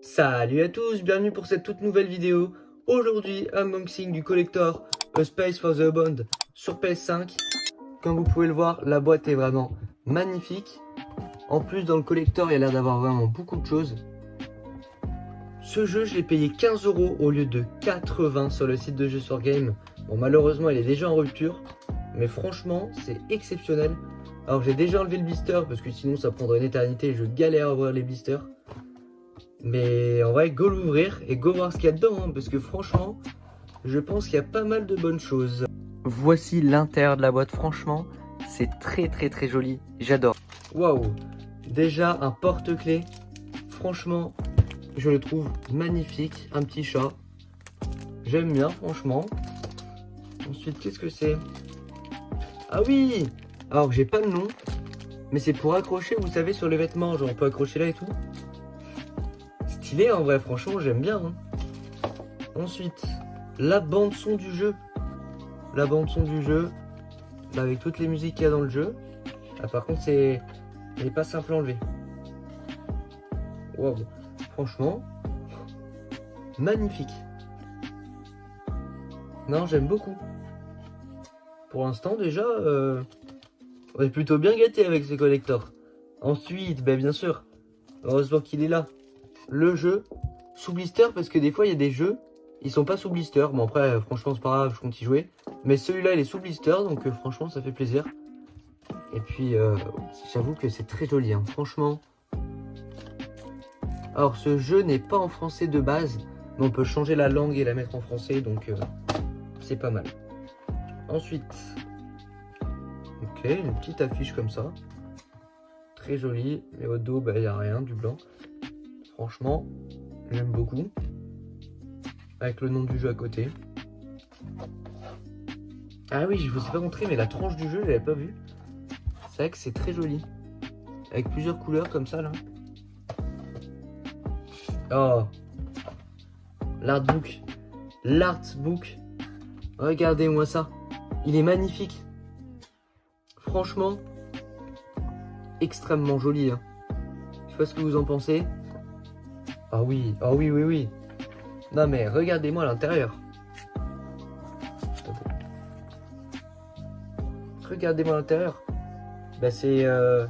Salut à tous, bienvenue pour cette toute nouvelle vidéo. Aujourd'hui, unboxing du collector A Space for the Bond sur PS5. Comme vous pouvez le voir, la boîte est vraiment magnifique. En plus, dans le collector, il y a l'air d'avoir vraiment beaucoup de choses. Ce jeu, je l'ai payé 15 € au lieu de 80 sur le site de jeux sur Game. Bon, malheureusement, il est déjà en rupture. Mais franchement, c'est exceptionnel. Alors, j'ai déjà enlevé le blister parce que sinon, ça prendrait une éternité et je galère à ouvrir les blisters. Mais en vrai, go l'ouvrir et go voir ce qu'il y a dedans, hein, parce que franchement, je pense qu'il y a pas mal de bonnes choses. Voici l'intérieur de la boîte, franchement, c'est très joli, j'adore. Waouh, déjà un porte-clés, franchement, je le trouve magnifique, un petit chat. J'aime bien, franchement. Ensuite, qu'est-ce que c'est? Ah oui! Alors, j'ai pas le nom, mais c'est pour accrocher, vous savez, sur les vêtements, genre on peut accrocher là et tout. Stylé en vrai, franchement j'aime bien hein. Ensuite la bande son du jeu, là, avec toutes les musiques qu'il y a dans le jeu. Ah, par contre elle n'est pas simple à enlever. Wow. Franchement magnifique. Non, j'aime beaucoup. Pour l'instant déjà on est plutôt bien gâté avec ce collector. Ensuite bien sûr, heureusement qu'il est là, le jeu sous blister, parce que des fois il y a des jeux ils sont pas sous blister. Bon après franchement c'est pas grave, je compte y jouer, mais celui-là il est sous blister, donc franchement ça fait plaisir. Et puis j'avoue que c'est très joli hein, franchement. Alors ce jeu n'est pas en français de base, mais on peut changer la langue et la mettre en français, donc c'est pas mal. Ensuite ok, une petite affiche comme ça, très jolie, mais au dos il n'y a rien, du blanc. Franchement j'aime beaucoup, avec le nom du jeu à côté. Ah oui, je vous ai pas montré, mais la tranche du jeu, je l'avais pas vue. C'est vrai que c'est très joli, avec plusieurs couleurs comme ça là. Oh, l'artbook, regardez-moi ça, il est magnifique. Franchement, extrêmement joli hein. Je sais pas ce que vous en pensez. Ah oui, oh oui. Non mais regardez-moi l'intérieur. Regardez-moi l'intérieur. C'est la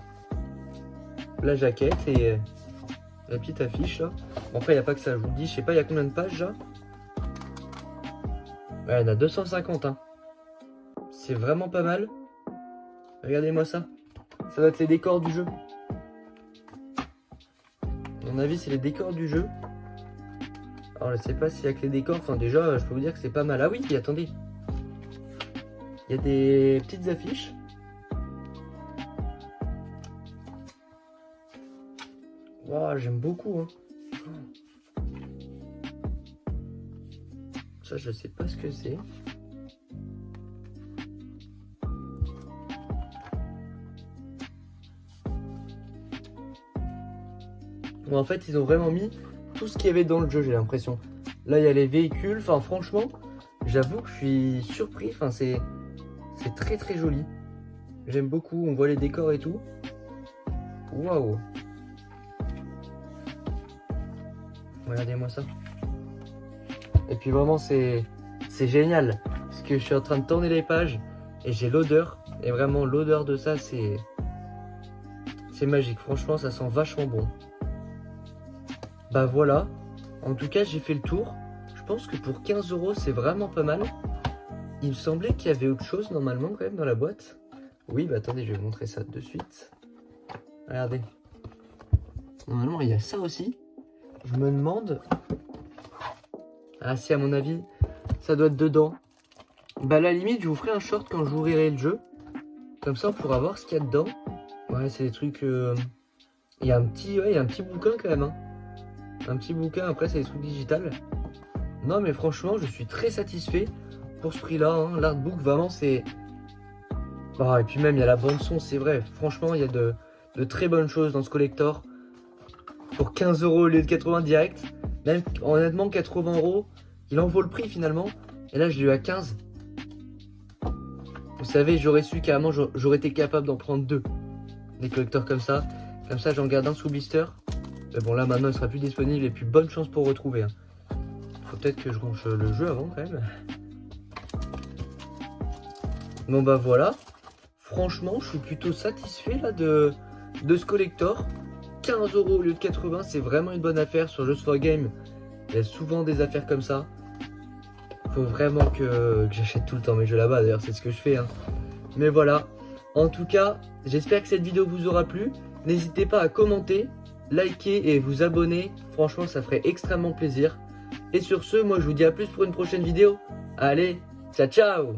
jaquette et la petite affiche là. Bon, après il n'y a pas que ça, je vous le dis, je sais pas il y a combien de pages là. Ouais, il y en a 250 hein. C'est vraiment pas mal. Regardez-moi ça. Ça doit être les décors du jeu. À mon avis c'est les décors du jeu. Alors je sais pas s'il y a que les décors, enfin déjà je peux vous dire que c'est pas mal. Ah oui, attendez. Il y a des petites affiches. Wow, j'aime beaucoup hein. Ça je sais pas ce que c'est. Bon, en fait ils ont vraiment mis tout ce qu'il y avait dans le jeu, j'ai l'impression. Là il y a les véhicules, enfin franchement j'avoue que je suis surpris, enfin c'est très joli. J'aime beaucoup, on voit les décors et tout. Waouh. Regardez-moi ça. Et puis vraiment c'est génial, parce que je suis en train de tourner les pages et j'ai l'odeur, et vraiment l'odeur de ça c'est magique, franchement ça sent vachement bon. Bah voilà, en tout cas j'ai fait le tour. Je pense que pour 15 € c'est vraiment pas mal. Il me semblait qu'il y avait autre chose normalement quand même dans la boîte. Oui, attendez, je vais vous montrer ça de suite. Regardez. Normalement il y a ça aussi. Je me demande... Ah si, à mon avis ça doit être dedans. À la limite je vous ferai un short quand j'ouvrirai le jeu. Comme ça on pourra voir ce qu'il y a dedans. Ouais, c'est des trucs... Il y a un petit bouquin quand même hein. Un petit bouquin, après c'est des trucs digital. Non mais franchement je suis très satisfait pour ce prix là hein. L'artbook vraiment c'est... et puis même il y a la bande son, c'est vrai. Franchement il y a de très bonnes choses dans ce collector. Pour 15 € au lieu de 80 direct. Même honnêtement 80 €, il en vaut le prix finalement. Et là je l'ai eu à 15. Vous savez, j'aurais su carrément, j'aurais été capable d'en prendre deux. Des collecteurs comme ça. Comme ça j'en garde un sous blister. Mais bon là maintenant il sera plus disponible et puis bonne chance pour retrouver. Faut peut-être que je range le jeu avant quand même. Bon bah voilà. Franchement je suis plutôt satisfait là de ce collector. 15 € au lieu de 80, c'est vraiment une bonne affaire sur Just for Game. Il y a souvent des affaires comme ça. Faut vraiment que j'achète tout le temps mes jeux là-bas, d'ailleurs c'est ce que je fais. Mais voilà, en tout cas, j'espère que cette vidéo vous aura plu. N'hésitez pas à commenter, liker et vous abonner. Franchement, ça ferait extrêmement plaisir. Et sur ce, moi je vous dis à plus pour une prochaine vidéo. Allez, ciao ciao!